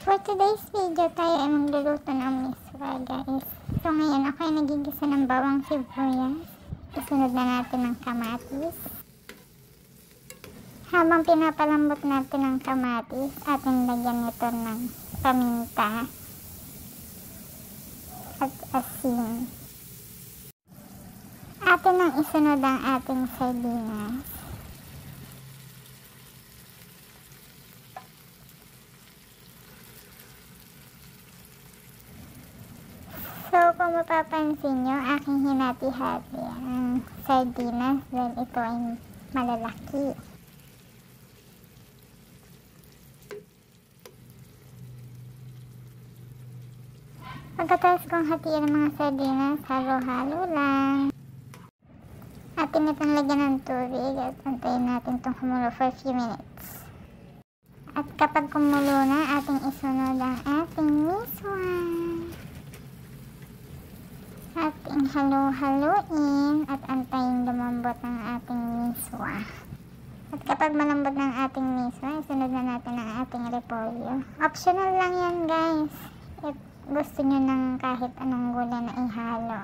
For today's video, tayo ay magluluto ng miswa, guys. So ngayon, ako ay nagigisa ng bawang sibuyas. Isunod na natin ng kamatis. Habang pinapalambot natin ng kamatis, ating lagyan ito ng paminta at asin. Atin nang isunod ang ating sardinas. So, kung mapapansin nyo, aking hinati-hati ang sardinas dahil ito ay malalaki. Pagkatapos kong hatiin ang mga sardinas, halo-halo lang. Atin itong lagyan ng tubig at antayin natin itong kumulo for a few minutes. At kapag kumulo na, ating isunod ang ating miswa. Ating halo-haloin at antayin lumambot ang ating miswa. At kapag malambot ng ating miswa, isunod na natin ang ating repolyo. Optional lang yan, guys. If gusto nyo ng kahit anong gulay na ihalo.